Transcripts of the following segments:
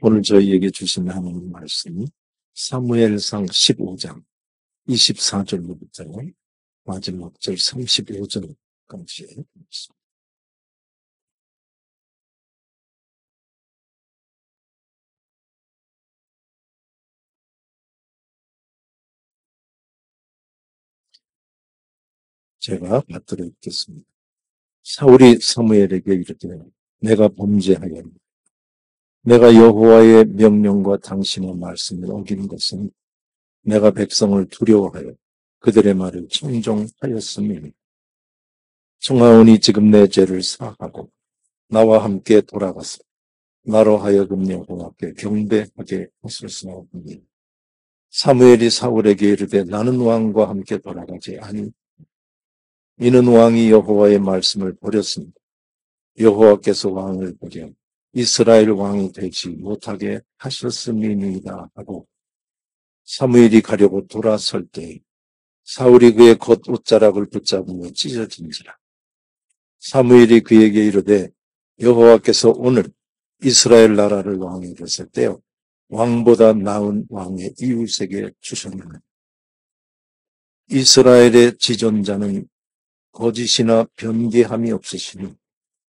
오늘 저희에게 주신 하나님 말씀이 사무엘상 15장 24절로부터 마지막 절 35절까지 있습니다. 제가 받들어 읽겠습니다. 사울이 사무엘에게 이르되 내가 범죄하였노. 내가 여호와의 명령과 당신의 말씀을 어긴 것은 내가 백성을 두려워하여 그들의 말을 청종하였음이니 청하오니 지금 내 죄를 사하고 나와 함께 돌아가서 나로 하여금 여호와께 경배하게 하소서니. 사무엘이 사울에게 이르되 나는 왕과 함께 돌아가지 아니. 이는 왕이 여호와의 말씀을 버렸습니다. 여호와께서 왕을 버려 이스라엘 왕이 되지 못하게 하셨음이니이다 하고 사무엘이 가려고 돌아설 때 사울이 그의 겉옷자락을 붙잡으며 찢어진지라. 사무엘이 그에게 이르되 여호와께서 오늘 이스라엘 나라를 왕에게 떼어 왕보다 나은 왕의 이웃에게 주셨느니라. 이스라엘의 지존자는 거짓이나 변개함이 없으시니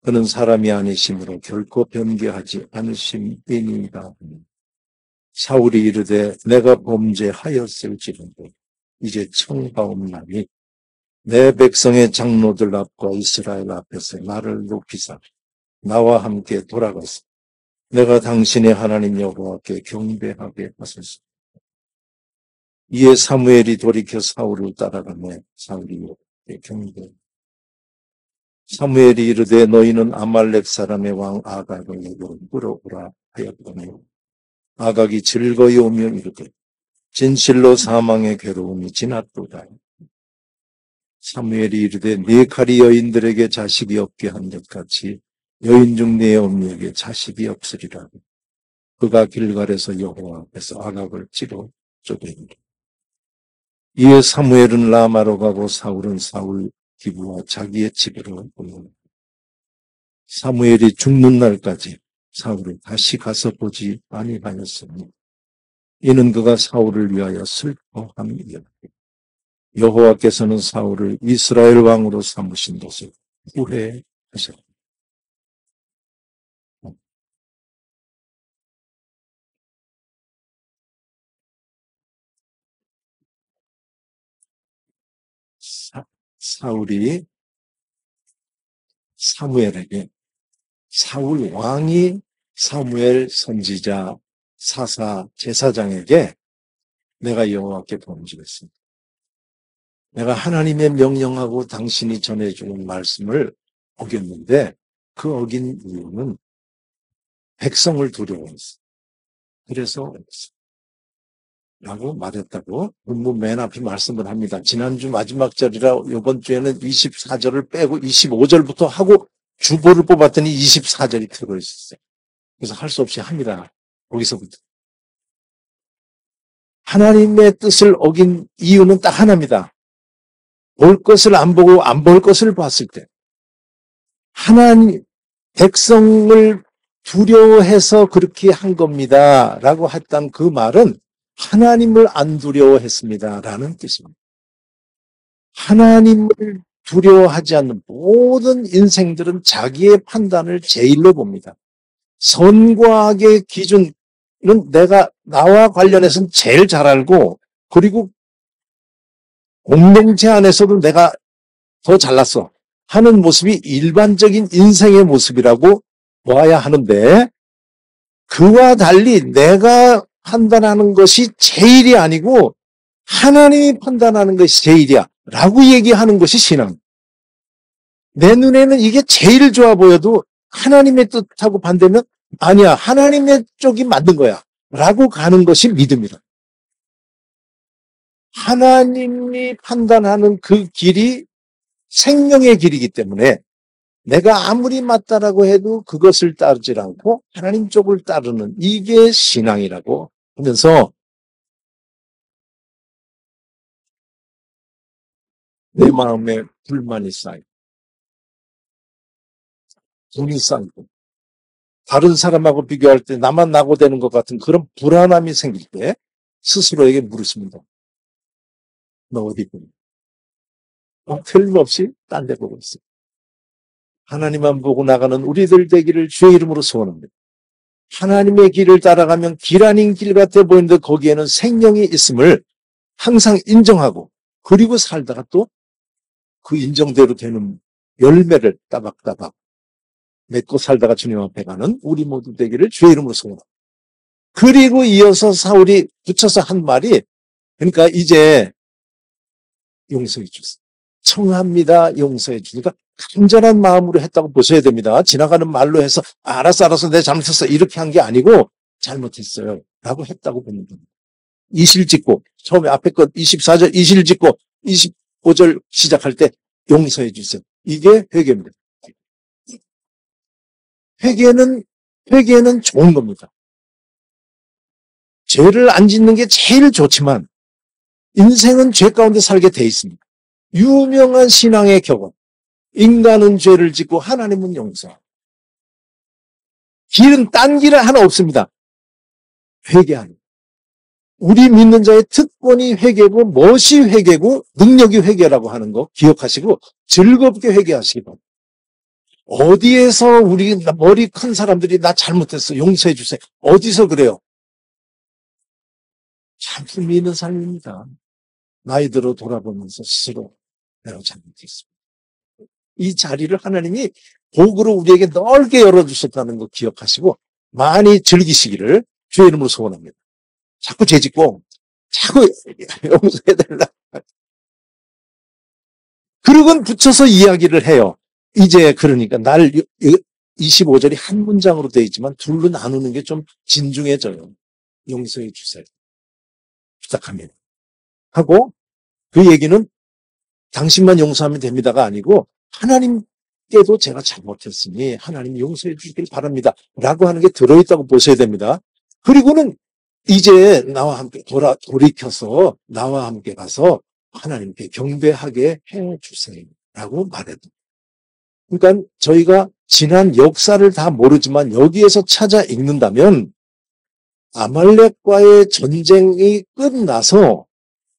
그는 사람이 아니심으로 결코 변개하지 않으심이니이다. 사울이 이르되 내가 범죄하였을지라도 이제 청하옵나니 내 백성의 장로들 앞과 이스라엘 앞에서 나를 높이사 나와 함께 돌아가서 내가 당신의 하나님 여호와께 경배하게 하소서. 이에 사무엘이 돌이켜 사울을 따라가며 사울이 경배. 사무엘이 이르되 너희는 아말렉 사람의 왕 아각을 내게로 끌어오라 하였더니 아각이 즐거이 오며 이르되 진실로 사망의 괴로움이 지났도다. 사무엘이 이르되 네 칼이 여인들에게 자식이 없게 한 것 같이 여인 중 네 어미에게 자식이 없으리라. 그가 길갈에서 여호와 앞에서 아각을 찌러 쪼개니라. 이에 사무엘은 라마로 가고 사울은 사울 기부와 자기의 집으로 보내니라. 사무엘이 죽는 날까지 사울을 다시 가서 보지 아니하였으니 이는 그가 사울을 위하여 슬퍼함이었다. 여호와께서는 사울을 이스라엘 왕으로 삼으신 것을 후회하셨다. 사울이 사무엘에게 사울 왕이 사무엘 선지자 사사 제사장에게 내가 여호와께 범죄했습니다. 내가 하나님의 명령하고 당신이 전해주는 말씀을 어겼는데 그 어긴 이유는 백성을 두려워했어. 그래서 라고 말했다고 본문 맨 앞에 말씀을 합니다. 지난주 마지막 절이라 이번 주에는 24절을 빼고 25절부터 하고 주보를 뽑았더니 24절이 들어있었어요. 그래서 할 수 없이 합니다. 거기서부터. 하나님의 뜻을 어긴 이유는 딱 하나입니다. 볼 것을 안 보고 안 볼 것을 봤을 때 하나님 백성을 두려워해서 그렇게 한 겁니다. 라고 했던 그 말은 하나님을 안 두려워했습니다. 라는 뜻입니다. 하나님을 두려워하지 않는 모든 인생들은 자기의 판단을 제일로 봅니다. 선과 악의 기준은 나와 관련해서는 제일 잘 알고 그리고 공동체 안에서도 내가 더 잘났어 하는 모습이 일반적인 인생의 모습이라고 보아야 하는데 그와 달리 내가 판단하는 것이 제일이 아니고 하나님이 판단하는 것이 제일이야 라고 얘기하는 것이 신앙. 내 눈에는 이게 제일 좋아 보여도 하나님의 뜻하고 반대면 아니야 하나님의 쪽이 맞는 거야 라고 가는 것이 믿음이다. 하나님이 판단하는 그 길이 생명의 길이기 때문에 내가 아무리 맞다라고 해도 그것을 따르지 않고 하나님 쪽을 따르는 이게 신앙이라고 하면서 내 마음에 불만이 쌓이고 돈이 쌓이고 다른 사람하고 비교할 때 나만 낙오되는 것 같은 그런 불안함이 생길 때 스스로에게 물으십니다. 너 어디 보니? 틀림없이 딴 데 보고 있어. 하나님만 보고 나가는 우리들 되기를 주의 이름으로 소원합니다. 하나님의 길을 따라가면 길 아닌 길 같아 보이는데 거기에는 생명이 있음을 항상 인정하고 그리고 살다가 또 그 인정대로 되는 열매를 따박따박 맺고 살다가 주님 앞에 가는 우리 모두 되기를 주의 이름으로 소원합니다. 그리고 이어서 사울이 붙여서 한 말이 그러니까 이제 용서해 주세요. 청합니다. 용서해 주니까 간절한 마음으로 했다고 보셔야 됩니다. 지나가는 말로 해서 알았어 내가 잘못했어 이렇게 한 게 아니고 잘못했어요 라고 했다고 보는 겁니다. 이실 짓고 처음에 앞에 것 24절 이실 짓고 25절 시작할 때 용서해 주세요. 이게 회개입니다. 회개는 좋은 겁니다. 죄를 안 짓는 게 제일 좋지만 인생은 죄 가운데 살게 돼 있습니다. 유명한 신앙의 격언. 인간은 죄를 짓고 하나님은 용서. 길은 딴 길은 하나 없습니다. 회개하는. 우리 믿는 자의 특권이 회개고 멋이 회개고 능력이 회개라고 하는 거 기억하시고 즐겁게 회개하시기 바랍니다. 어디에서 우리 머리 큰 사람들이 나 잘못했어 용서해 주세요. 어디서 그래요? 참 믿는 삶입니다. 나이 들어 돌아보면서 스스로 내가 잘못했습니다. 이 자리를 하나님이 복으로 우리에게 넓게 열어주셨다는 거 기억하시고 많이 즐기시기를 주의 이름으로 소원합니다. 자꾸 죄짓고 자꾸 용서해달라. 그리고는 붙여서 이야기를 해요. 이제 그러니까 25절이 한 문장으로 되어 있지만 둘로 나누는 게 좀 진중해져요. 용서해 주세요. 부탁합니다. 하고 그 얘기는 당신만 용서하면 됩니다가 아니고 하나님께도 제가 잘못했으니 하나님 용서해 주시길 바랍니다. 라고 하는 게 들어있다고 보셔야 됩니다. 그리고는 이제 나와 함께 돌이켜서 나와 함께 가서 하나님께 경배하게 해주세요. 라고 말해도. 그러니까 저희가 지난 역사를 다 모르지만 여기에서 찾아 읽는다면 아말렉과의 전쟁이 끝나서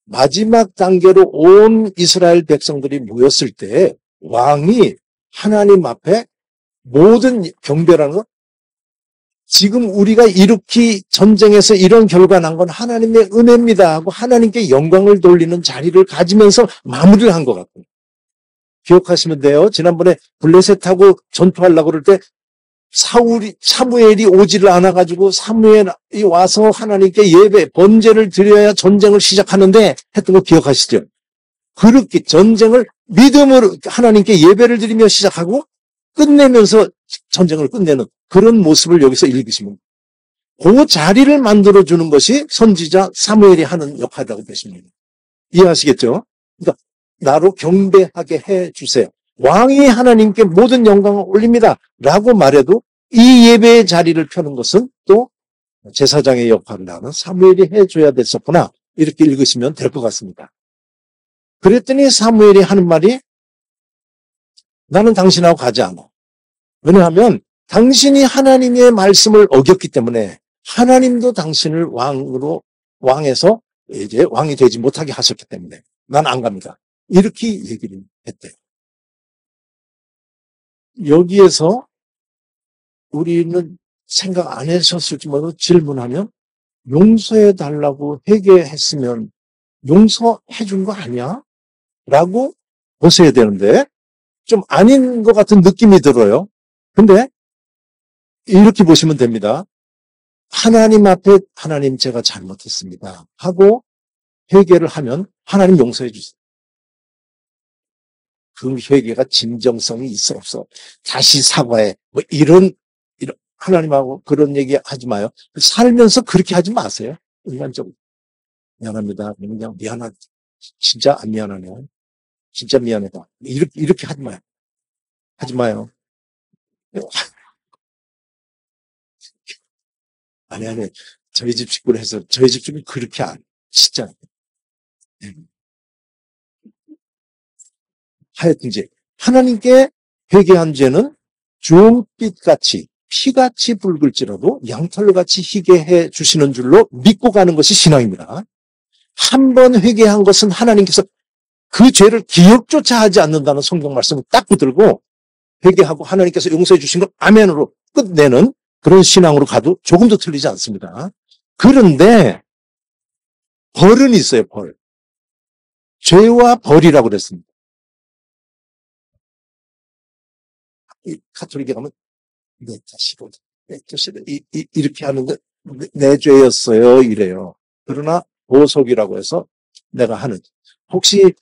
마지막 단계로 온 이스라엘 백성들이 모였을 때 왕이 하나님 앞에 모든 경배라는 건 지금 우리가 이렇게 전쟁에서 이런 결과 난 건 하나님의 은혜입니다 하고 하나님께 영광을 돌리는 자리를 가지면서 마무리를 한 것 같아요. 기억하시면 돼요. 지난번에 블레셋하고 전투하려고 그럴 때 사무엘이 오지를 않아가지고 사무엘이 와서 하나님께 예배, 번제를 드려야 전쟁을 시작하는데 했던 거 기억하시죠? 그렇게 전쟁을 믿음으로 하나님께 예배를 드리며 시작하고 끝내면서 전쟁을 끝내는 그런 모습을 여기서 읽으시면 그 자리를 만들어주는 것이 선지자 사무엘이 하는 역할이라고 보십니다. 이해하시겠죠? 그러니까 나로 경배하게 해주세요. 왕이 하나님께 모든 영광을 올립니다. 라고 말해도 이 예배의 자리를 펴는 것은 또 제사장의 역할을 하는 사무엘이 해줘야 됐었구나. 이렇게 읽으시면 될 것 같습니다. 그랬더니 사무엘이 하는 말이 나는 당신하고 가지 않아. 왜냐하면 당신이 하나님의 말씀을 어겼기 때문에 하나님도 당신을 왕에서 이제 왕이 되지 못하게 하셨기 때문에 난 안 갑니다. 이렇게 얘기를 했대요. 여기에서 우리는 생각 안 하셨을지 모르고 질문하면 용서해 달라고 회개했으면 용서해 준 거 아니야? 라고 보셔야 되는데 좀 아닌 것 같은 느낌이 들어요. 근데 이렇게 보시면 됩니다. 하나님 앞에 하나님 제가 잘못했습니다 하고 회개를 하면 하나님 용서해 주세요. 그 회개가 진정성이 있어 없어. 다시 사과해. 뭐 이런 하나님하고 그런 얘기 하지 마요. 살면서 그렇게 하지 마세요. 인간적으로. 미안합니다. 그냥 미안하다. 진짜 안 미안하네요. 진짜 미안하다. 이렇게 하지 마요. 하지 마요. 아니. 저희 집 식구를 해서 저희 집 식구는 그렇게 안, 진짜. 하여튼지 하나님께 회개한 죄는 주홍빛같이 피같이 붉을지라도 양털같이 희게 해 주시는 줄로 믿고 가는 것이 신앙입니다. 한 번 회개한 것은 하나님께서 그 죄를 기억조차 하지 않는다는 성경 말씀을 딱 붙들고 회개하고 하나님께서 용서해 주신 걸 아멘으로 끝내는 그런 신앙으로 가도 조금도 틀리지 않습니다. 그런데 벌은 있어요, 벌. 죄와 벌이라고 그랬습니다. 이 가톨릭에 가면 내 자식은, 내 자식은 이렇게 하는데 내 죄였어요 이래요. 그러나 보석이라고 해서 내가 하는. 혹시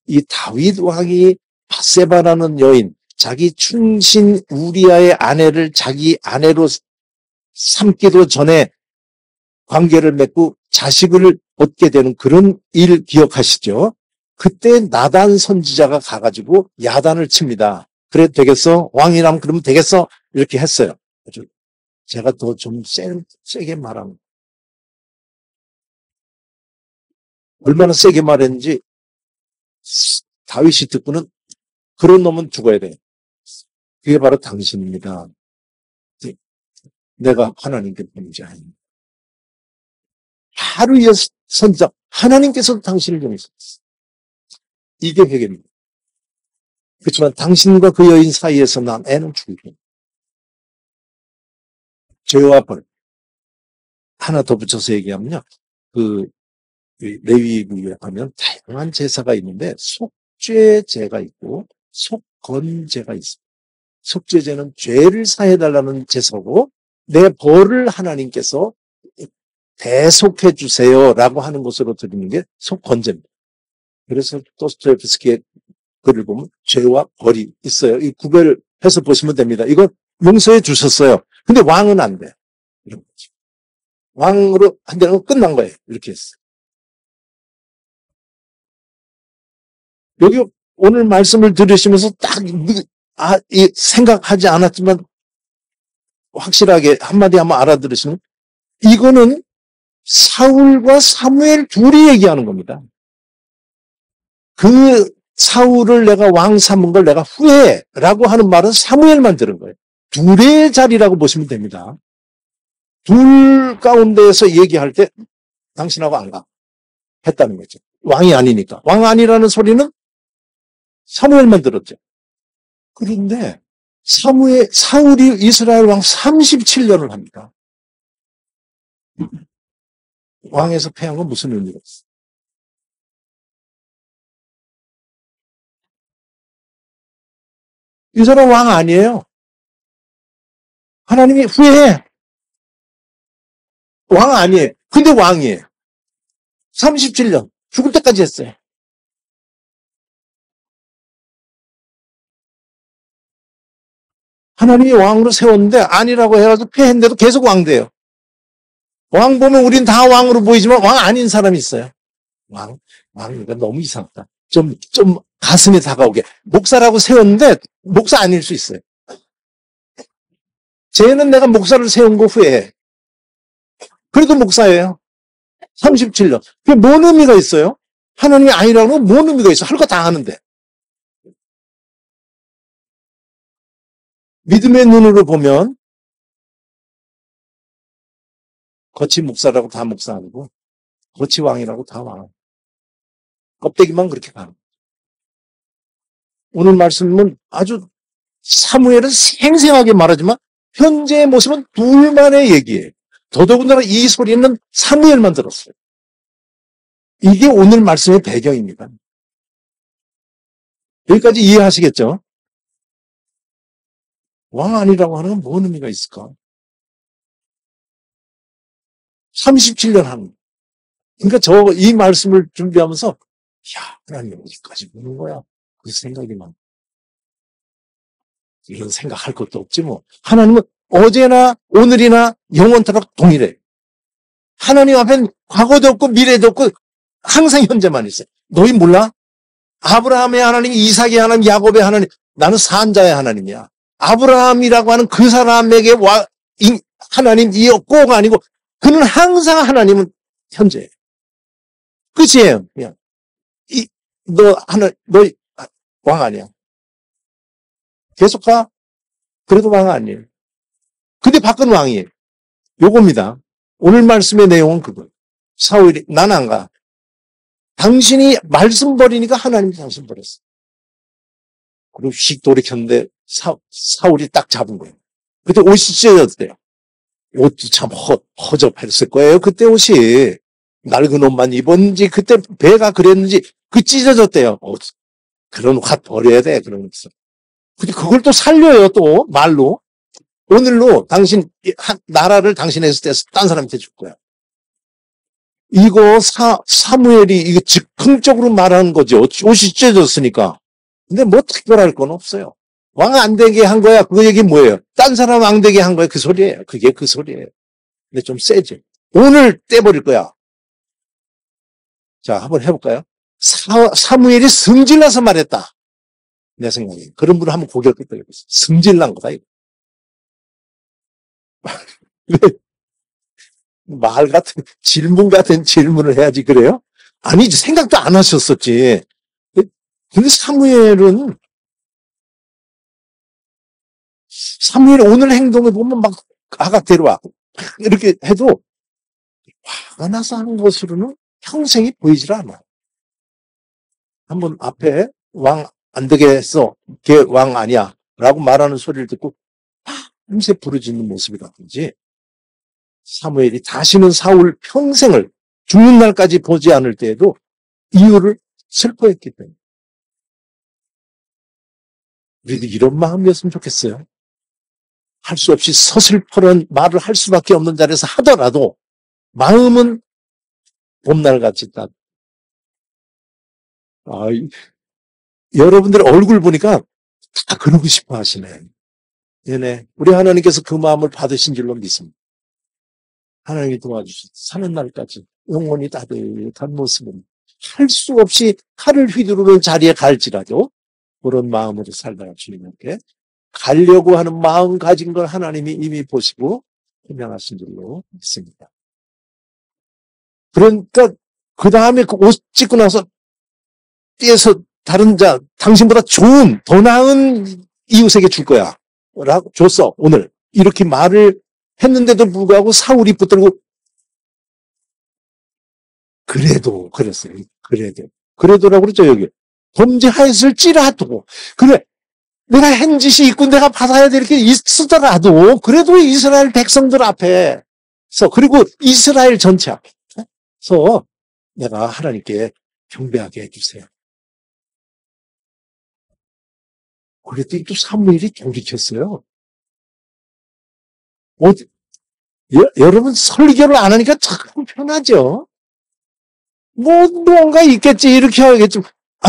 이 다윗 왕이 바세바라는 여인, 자기 충신 우리아의 아내를 자기 아내로 삼기도 전에 관계를 맺고 자식을 얻게 되는 그런 일 기억하시죠? 그때 나단 선지자가 가가지고 야단을 칩니다. 그래 되겠어? 왕이라면 그러면 되겠어? 이렇게 했어요. 제가 더 좀 세게 말하면 얼마나 세게 말했는지 다윗이 듣고는 그런 놈은 죽어야 돼. 그게 바로 당신입니다. 내가 하나님께 보는 자 아닙니다. 하루 이어서 선지자 하나님께서도 당신을 용서했어요. 이게 회개입니다. 그렇지만 당신과 그 여인 사이에서 난 애는 죽이고 죄와 벌 하나 더 붙여서 얘기하면요. 레위기에 하면 다양한 제사가 있는데 속죄제가 있고 속건제가 있습니다. 속죄제는 죄를 사해달라는 제사고 내 벌을 하나님께서 대속해 주세요라고 하는 것으로 드리는 게 속건제입니다. 그래서 도스토옙스키의 글을 보면 죄와 벌이 있어요. 이 구별해서 보시면 됩니다. 이건 용서해 주셨어요. 근데 왕은 안 돼. 이런 거죠. 왕으로 한다는 건 끝난 거예요. 이렇게 했어요. 여기 오늘 말씀을 들으시면서 딱 생각하지 않았지만 확실하게 한마디 한번 알아들으시면 이거는 사울과 사무엘 둘이 얘기하는 겁니다. 그 사울을 내가 왕 삼은 걸 내가 후회라고 하는 말은 사무엘만 들은 거예요. 둘의 자리라고 보시면 됩니다. 둘 가운데에서 얘기할 때 당신하고 안 가. 했다는 거죠. 왕이 아니니까. 왕 아니라는 소리는 사무엘만 들었죠. 그런데 사울이 이스라엘 왕 37년을 합니다. 왕에서 패한 건 무슨 의미가 있어? 이 사람 왕 아니에요. 하나님이 후회해. 왕 아니에요. 근데 왕이에요. 37년. 죽을 때까지 했어요. 하나님이 왕으로 세웠는데 아니라고 해가지고 패했는데도 계속 왕 돼요. 왕 보면 우린 다 왕으로 보이지만 왕 아닌 사람이 있어요. 왕이니까 너무 이상하다. 좀 가슴에 다가오게. 목사라고 세웠는데 목사 아닐 수 있어요. 쟤는 내가 목사를 세운 거 후회해. 그래도 목사예요. 37년. 그게 뭔 의미가 있어요? 하나님이 아니라고 하면 뭔 의미가 있어? 할 거 다 하는데. 믿음의 눈으로 보면 거치 목사라고 다 목사 아니고 거치 왕이라고 다 왕. 껍데기만 그렇게 가는. 오늘 말씀은 아주 사무엘은 생생하게 말하지만 현재의 모습은 둘만의 얘기예요. 더더군다나 이 소리는 사무엘만 들었어요. 이게 오늘 말씀의 배경입니다. 여기까지 이해하시겠죠? 왕 아니라고 하는 건 뭔 의미가 있을까? 37년 하는. 그러니까 이 말씀을 준비하면서 야, 하나님 어디까지 보는 거야? 그 생각이 막 이런 생각할 것도 없지 뭐. 하나님은 어제나 오늘이나 영원토록 동일해. 하나님 앞엔 과거도 없고 미래도 없고 항상 현재만 있어요. 너희 몰라? 아브라함의 하나님, 이삭의 하나님, 야곱의 하나님. 나는 산자의 하나님이야. 아브라함이라고 하는 그 사람에게 하나님 이었고가 아니고 그는 항상 하나님은 현재예요. 끝이에요. 그냥 너 왕 아니야. 계속 가. 그래도 왕 아니에요. 근데 바꾼 왕이에요. 요겁니다. 오늘 말씀의 내용은 그거예요. 사울이 난 안 가. 당신이 말씀 버리니까 하나님이 당신 버렸어. 그리고 씩 돌이켰는데 사울이 딱 잡은 거예요. 그때 옷이 찢어졌대요. 옷도 참 허접했을 거예요. 그때 옷이 낡은 옷만 입었는지 그때 배가 그랬는지 그 찢어졌대요. 그런 옷 버려야 돼. 그러면서. 근데 그걸 또 살려요. 또 말로. 오늘로 당신 나라를 당신에서 떼서 딴 사람한테 줄 거야. 이거 사무엘이 이거 즉흥적으로 말하는 거죠. 옷이 찢어졌으니까. 근데 뭐 특별할 건 없어요. 왕 안 되게 한 거야. 그 얘기 뭐예요? 딴 사람 왕 되게 한 거야. 그 소리예요. 그게 그 소리예요. 근데 좀 세죠. 오늘 떼버릴 거야. 자, 한번 해볼까요? 사무엘이 승질나서 말했다. 내 생각에. 그런 분을 한번 고개를 끄덕여보세요. 승질난 거다, 이거. 말 같은, 질문 같은 질문을 해야지, 그래요? 아니, 생각도 안 하셨었지. 근데 사무엘이 오늘 행동을 보면 막 아가 데려와. 이렇게 해도 화가 나서 하는 것으로는 평생이 보이질 않아. 한번 앞에 왕 안 되게 했어. 걔 왕 아니야. 라고 말하는 소리를 듣고 밤새 부르짖는 모습이라든지 사무엘이 다시는 사울 평생을 죽는 날까지 보지 않을 때에도 이유를 슬퍼했기 때문에. 우리도 이런 마음이었으면 좋겠어요. 할 수 없이 서슬퍼런 말을 할 수밖에 없는 자리에서 하더라도 마음은 봄날같이 딱. 여러분들 얼굴 보니까 다 그러고 싶어 하시네. 네네. 우리 하나님께서 그 마음을 받으신 줄로 믿습니다. 하나님이 도와주셔서 사는 날까지 영원히 따뜻한 모습은 할 수 없이 칼을 휘두르는 자리에 갈지라도 그런 마음으로 살다가 주님께 가려고 하는 마음 가진 걸 하나님이 이미 보시고 분명하신 줄로 믿습니다. 그러니까 그 다음에 그 옷 찢고 나서 떼서 다른 당신보다 좋은 더 나은 이웃에게 줄 거야 라고 줬어 오늘 이렇게 말을 했는데도 불구하고 사울이 붙들고 그래도 그랬어요. 그래도라고 그러죠. 여기 범죄하였을지라도 그래 내가 한 짓이 있고 내가 받아야 될 게 있으더라도 그래도 이스라엘 백성들 앞에서 그리고 이스라엘 전체 앞에서 내가 하나님께 경배하게 해주세요. 그랬더니 또 사무엘이 돌이켰어요. 여러분 설교를 안 하니까 참 편하죠. 뭔가 있겠지 이렇게 하겠지.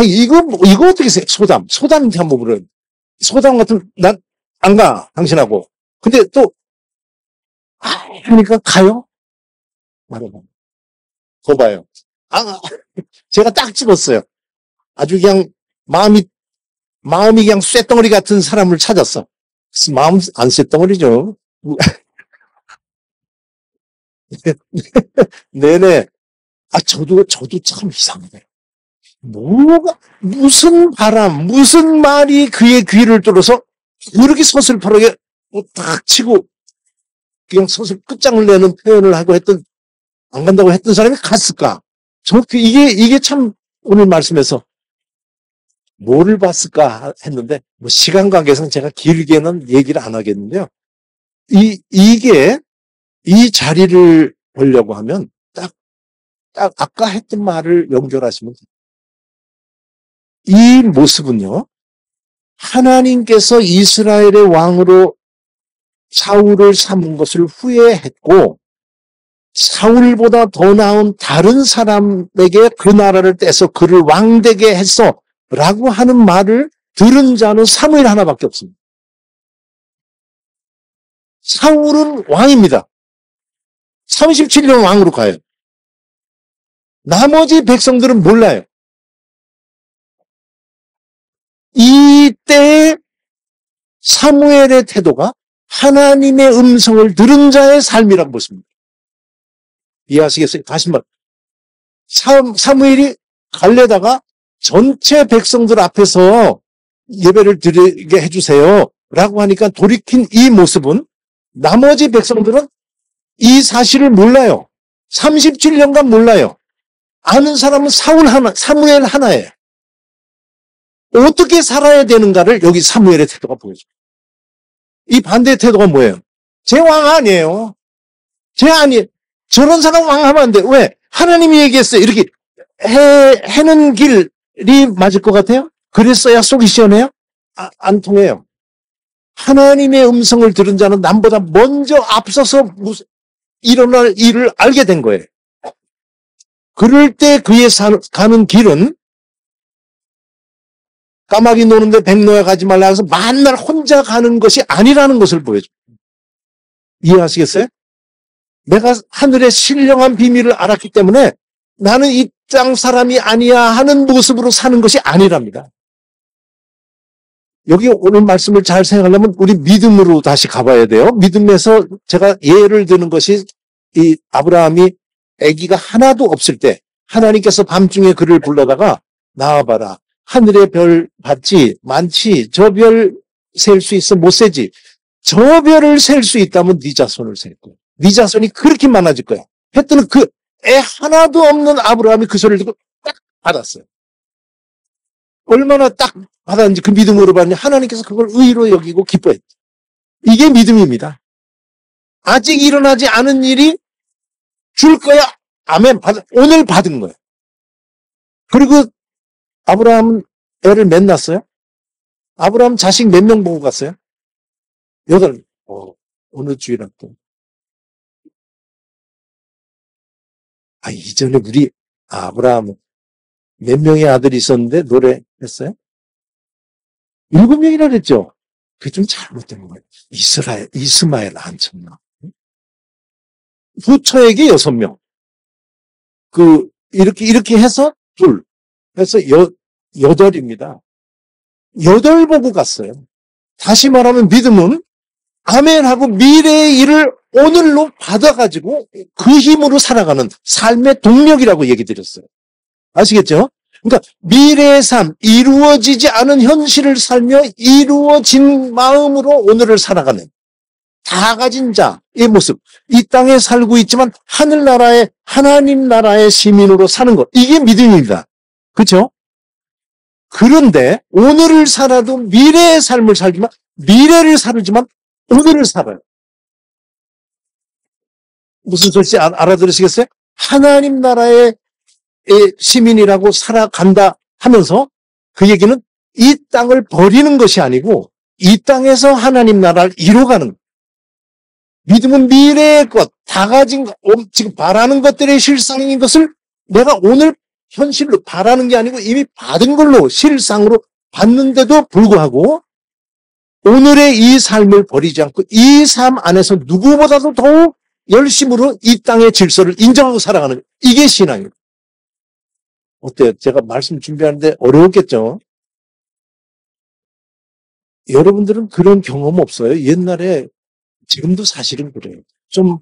이거 어떻게 세? 소담한테 한번 물어요. 소담 같은 난 안 가 당신하고. 근데 또 하니까 가요. 말해봐. 거 봐요. 제가 딱 집었어요. 아주 그냥 마음이 그냥 쇳덩어리 같은 사람을 찾았어. 마음 안 쇳덩어리죠. 네네. 저도 참 이상해요. 무슨 바람, 무슨 말이 그의 귀를 뚫어서 그렇게 서슬퍼르게 딱 치고 그냥 서슬 끝장을 내는 표현을 하고 안 간다고 했던 사람이 갔을까? 이게 참 오늘 말씀에서 뭐를 봤을까 했는데, 시간 관계상 제가 길게는 얘기를 안 하겠는데요. 이게, 이 자리를 보려고 하면 딱 아까 했던 말을 연결하시면 돼요. 이 모습은요, 하나님께서 이스라엘의 왕으로 사울을 삼은 것을 후회했고, 사울보다 더 나은 다른 사람에게 그 나라를 떼서 그를 왕되게 했어 라고 하는 말을 들은 자는 사무엘 하나밖에 없습니다. 사울은 왕입니다. 37년 왕으로 가요. 나머지 백성들은 몰라요. 이때 사무엘의 태도가 하나님의 음성을 들은 자의 삶이라고 보십니다. 이해하시겠어요? 다시 한번. 사무엘이 갈래다가 전체 백성들 앞에서 예배를 드리게 해주세요 라고 하니까 돌이킨 이 모습은 나머지 백성들은 이 사실을 몰라요. 37년간 몰라요. 아는 사람은 사무엘 하나예요. 어떻게 살아야 되는가를 여기 사무엘의 태도가 보여줘요. 이 반대의 태도가 뭐예요? 제 왕 아니에요. 제 아니에요. 저런 사람 왕하면 안 돼. 왜? 하나님이 얘기했어요. 이렇게 해는 길이 맞을 것 같아요? 그랬어야 속이 시원해요? 안 통해요. 하나님의 음성을 들은 자는 남보다 먼저 앞서서 일어날 일을 알게 된 거예요. 그럴 때 그의 가는 길은 까마귀 노는데 백노야 가지 말라 해서 만날 혼자 가는 것이 아니라는 것을 보여줘요. 이해하시겠어요? 내가 하늘의 신령한 비밀을 알았기 때문에 나는 이 땅 사람이 아니야 하는 모습으로 사는 것이 아니랍니다. 여기 오늘 말씀을 잘 생각하려면 우리 믿음으로 다시 가봐야 돼요. 믿음에서 제가 예를 드는 것이 이 아브라함이 아기가 하나도 없을 때 하나님께서 밤중에 그를 불러다가 나와봐라. 하늘의 별 봤지? 많지? 저 별 셀 수 있어? 못 세지? 저 별을 셀 수 있다면 네 자손을 셀 거야. 네 자손이 그렇게 많아질 거야. 했더니 그 애 하나도 없는 아브라함이 그 소리를 듣고 딱 받았어요. 얼마나 딱 받았는지 그 믿음으로 받냐. 하나님께서 그걸 의로 여기고 기뻐했죠. 이게 믿음입니다. 아직 일어나지 않은 일이 줄 거야. 아멘. 오늘 받은 거예요. 그리고 아브라함은 애를 몇 낳았어요? 아브라함 자식 몇 명 보고 갔어요? 8. 어느 주일날 또. 이전에 우리 아브라함 몇 명의 아들이 있었는데 노래했어요? 7명이나 그랬죠? 그게 좀 잘못된 거예요. 이스마엘 안 쳤나? 부처에게 6명. 이렇게 해서 2. 해서 8입니다. 8 보고 갔어요. 다시 말하면 믿음은 아멘하고 미래의 일을 오늘로 받아가지고 그 힘으로 살아가는 삶의 동력이라고 얘기 드렸어요. 아시겠죠? 그러니까 미래의 삶, 이루어지지 않은 현실을 살며 이루어진 마음으로 오늘을 살아가는 다 가진 자의 모습. 이 땅에 살고 있지만 하늘나라의 하나님 나라의 시민으로 사는 것. 이게 믿음입니다. 그렇죠? 그런데 오늘을 살아도 미래의 삶을 살지만 미래를 살지만 오늘을 살아요. 무슨 소리인지 알아들으시겠어요? 하나님 나라의 시민이라고 살아간다 하면서 그 얘기는 이 땅을 버리는 것이 아니고 이 땅에서 하나님 나라를 이뤄가는, 믿음은 미래의 것, 다 가진 것, 지금 바라는 것들의 실상인 것을 내가 오늘 현실로 바라는 게 아니고 이미 받은 걸로 실상으로 받는데도 불구하고 오늘의 이 삶을 버리지 않고 이 삶 안에서 누구보다도 더욱 열심으로 이 땅의 질서를 인정하고 살아가는, 이게 신앙입니다. 어때요? 제가 말씀 준비하는데 어려웠겠죠? 여러분들은 그런 경험 없어요? 옛날에, 지금도 사실은 그래요. 좀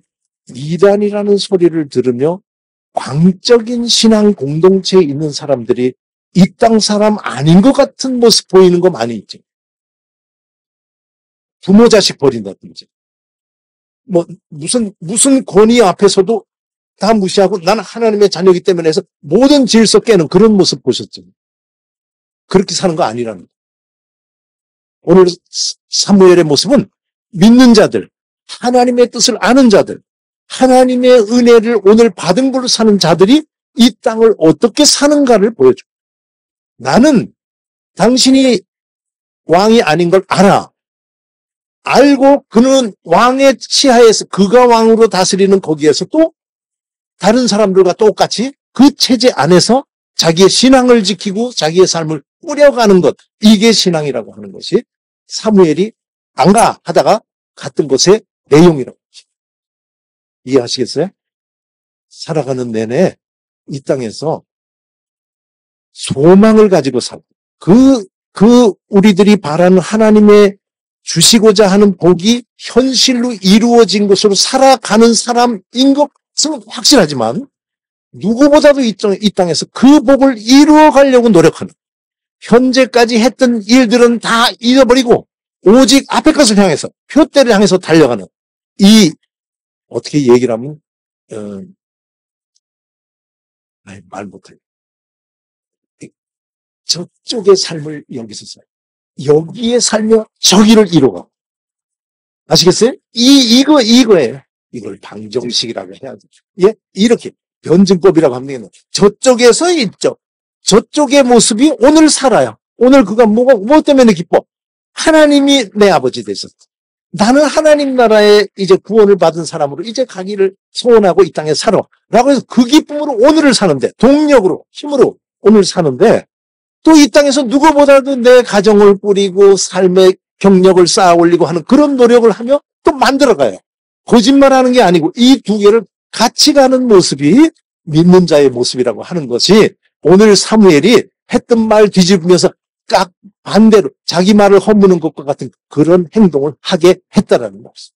이단이라는 소리를 들으며 광적인 신앙 공동체에 있는 사람들이 이 땅 사람 아닌 것 같은 모습 보이는 거 많이 있죠. 부모 자식 버린다든지. 무슨 권위 앞에서도 다 무시하고 나는 하나님의 자녀이기 때문에 해서 모든 질서 깨는 그런 모습 보셨죠. 그렇게 사는 거 아니라는 거예요. 오늘 사무엘의 모습은 믿는 자들, 하나님의 뜻을 아는 자들, 하나님의 은혜를 오늘 받은 걸로 사는 자들이 이 땅을 어떻게 사는가를 보여줘요. 나는 당신이 왕이 아닌 걸 알아. 알고 그는 왕의 치하에서 그가 왕으로 다스리는 거기에서 또 다른 사람들과 똑같이 그 체제 안에서 자기의 신앙을 지키고 자기의 삶을 꾸려가는 것, 이게 신앙이라고 하는 것이 사무엘이 안 가 하다가 갔던 것의 내용이라고. 이해하시겠어요? 살아가는 내내 이 땅에서 소망을 가지고 살고 우리들이 바라는 하나님의 주시고자 하는 복이 현실로 이루어진 것으로 살아가는 사람인 것은 확실하지만 누구보다도 이 땅에서 그 복을 이루어 가려고 노력하는, 현재까지 했던 일들은 다 잊어버리고 오직 앞에 것을 향해서, 표대를 향해서 달려가는 이, 어떻게 얘기를 하면, 말 못해요. 저쪽의 삶을 여기서 살아요. 여기에 살며 저기를 이루어. 아시겠어요? 이거예요. 이걸 방정식이라고 해야죠. 예? 이렇게. 변증법이라고 합니다. 저쪽에서 있죠. 저쪽의 모습이 오늘 살아요. 오늘 그가 뭐 때문에 기뻐? 하나님이 내 아버지 되셨어. 나는 하나님 나라에 이제 구원을 받은 사람으로 이제 가기를 소원하고 이 땅에 살아. 라고 해서 그 기쁨으로 오늘을 사는데, 동력으로, 힘으로 오늘 사는데, 또 이 땅에서 누구보다도 내 가정을 꾸리고 삶의 경력을 쌓아 올리고 하는 그런 노력을 하며 또 만들어가요. 거짓말하는 게 아니고 이 두 개를 같이 가는 모습이 믿는 자의 모습이라고 하는 것이 오늘 사무엘이 했던 말 뒤집으면서 깍 반대로 자기 말을 허무는 것과 같은 그런 행동을 하게 했다라는 말씀.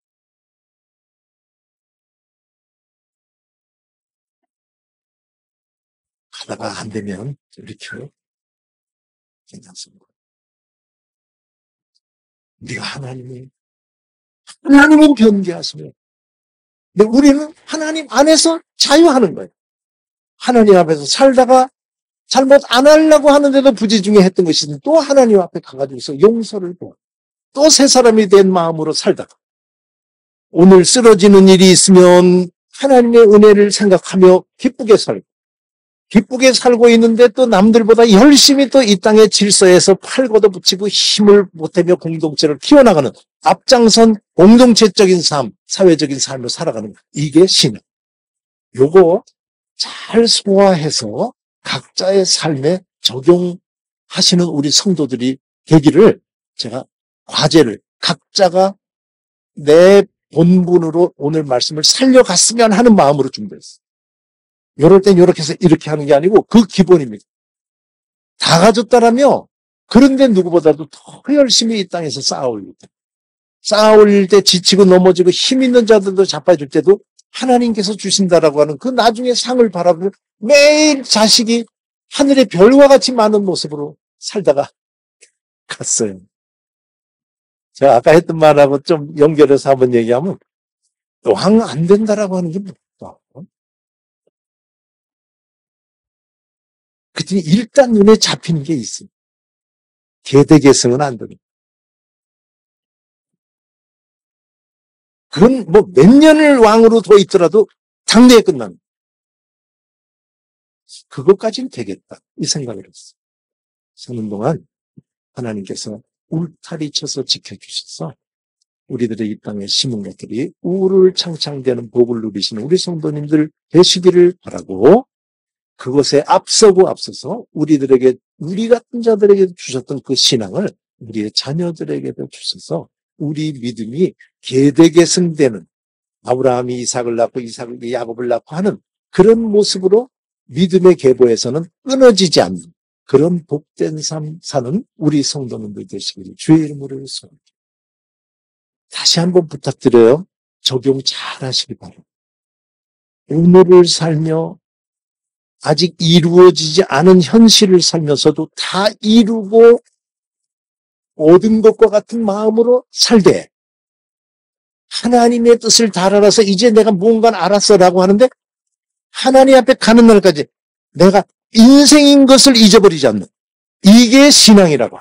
하다가 안 되면 이렇게 괜찮습니다. 우리가 하나님은 변개하시며, 근데 우리는 하나님 안에서 자유하는 거예요. 하나님 앞에서 살다가 잘못 안 하려고 하는데도 부지중에 했던 것이 또 하나님 앞에 가가지고서 용서를 구하고 또 새 사람이 된 마음으로 살다가 오늘 쓰러지는 일이 있으면 하나님의 은혜를 생각하며 기쁘게 살고 있는데 또 남들보다 열심히 또 이 땅의 질서에서 팔 걷어붙이고 힘을 보태며 공동체를 키워나가는 앞장선 공동체적인 삶, 사회적인 삶을 살아가는 것. 이게 신앙. 요거 잘 소화해서 각자의 삶에 적용하시는 우리 성도들이 되기를 제가 과제를 각자가 내 본분으로 오늘 말씀을 살려갔으면 하는 마음으로 준비했어요. 이럴 땐 이렇게 해서 이렇게 하는 게 아니고 그 기본입니다. 다 가졌다라며 그런데 누구보다도 더 열심히 이 땅에서 쌓아올릴 때 지치고 넘어지고 힘 있는 자들도 자빠질 때도 하나님께서 주신다라고 하는 그 나중에 상을 바라보며 매일 자식이 하늘의 별과 같이 많은 모습으로 살다가 갔어요. 제가 아까 했던 말하고 좀 연결해서 한번 얘기하면 왕 안 된다라고 하는 게 뭐야? 그랬더니 일단 눈에 잡히는 게 있어요. 계대계승은 안 됩니다. 그건 뭐 몇 년을 왕으로 더 있더라도 장래에 끝납니다. 그것까지는 되겠다. 이 생각을 했어요. 사는 동안 하나님께서 울타리 쳐서 지켜주셔서 우리들의 이 땅에 심은 것들이 우를 창창대는 복을 누리시는 우리 성도님들 되시기를 바라고 그것에 앞서서 우리들에게 우리 같은 자들에게 주셨던 그 신앙을 우리의 자녀들에게도 주셔서 우리 믿음이 계대계승되는 아브라함이 이삭을 낳고 이삭이 야곱을 낳고 하는 그런 모습으로 믿음의 계보에서는 끊어지지 않는 그런 복된 삶 사는 우리 성도님들 되시기를 주의 이름으로 소원합니다. 다시 한번 부탁드려요. 적용 잘 하시기 바랍니다. 오늘을 살며 아직 이루어지지 않은 현실을 살면서도 다 이루고 얻은 것과 같은 마음으로 살되 하나님의 뜻을 다 알아서 이제 내가 뭔가를 알았어라고 하는데 하나님 앞에 가는 날까지 내가 인생인 것을 잊어버리지 않는 이게 신앙이라고.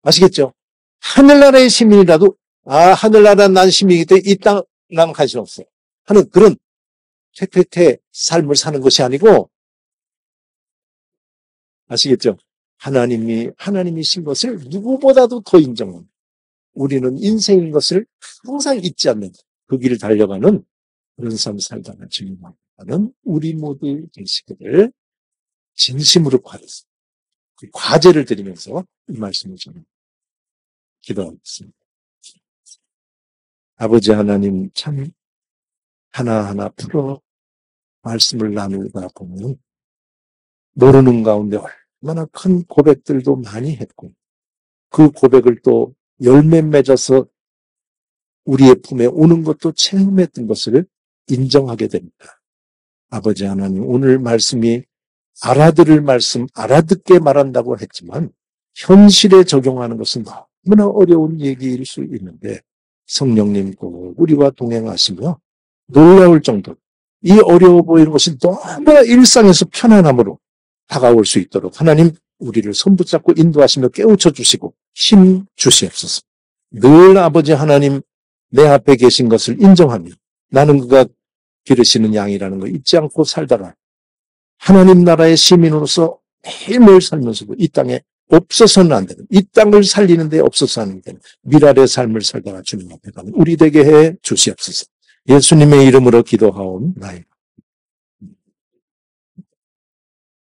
아시겠죠? 하늘나라의 시민이라도 하늘나라 난 시민이기 때문에 이 땅 난 관심 없어요 하는 그런 퇴퇴퇴 삶을 사는 것이 아니고 아시겠죠? 하나님이신 것을 누구보다도 더 인정합니다. 우리는 인생인 것을 항상 잊지 않는 그 길을 달려가는 그런 삶을 살다가 증명하는 우리 모두 되시기를 진심으로 바라겠습니다. 그 과제를 드리면서 이 말씀을 저는 기도하겠습니다. 아버지 하나님 참 하나하나 풀어 말씀을 나누다 보면 모르는 가운데 얼마나 큰 고백들도 많이 했고 그 고백을 또 열매 맺어서 우리의 품에 오는 것도 체험했던 것을 인정하게 됩니다. 아버지 하나님 오늘 말씀이 알아들을 말씀 알아듣게 말한다고 했지만 현실에 적용하는 것은 너무나 어려운 얘기일 수 있는데 성령님 꼭 우리와 동행하시며 놀라울 정도로 이 어려워 보이는 것이 너무나 일상에서 편안함으로 다가올 수 있도록 하나님 우리를 손붙잡고 인도하시며 깨우쳐 주시고 힘 주시옵소서. 늘 아버지 하나님 내 앞에 계신 것을 인정하며 나는 그가 기르시는 양이라는 거 잊지 않고 살다가 하나님 나라의 시민으로서 매일매일 살면서도 이 땅에 없어서는 안 되는, 이 땅을 살리는 데 없어서는 안 되는 미랄의 삶을 살다가 주님 앞에 가는 우리 되게 해 주시옵소서. 예수님의 이름으로 기도하옵나이다.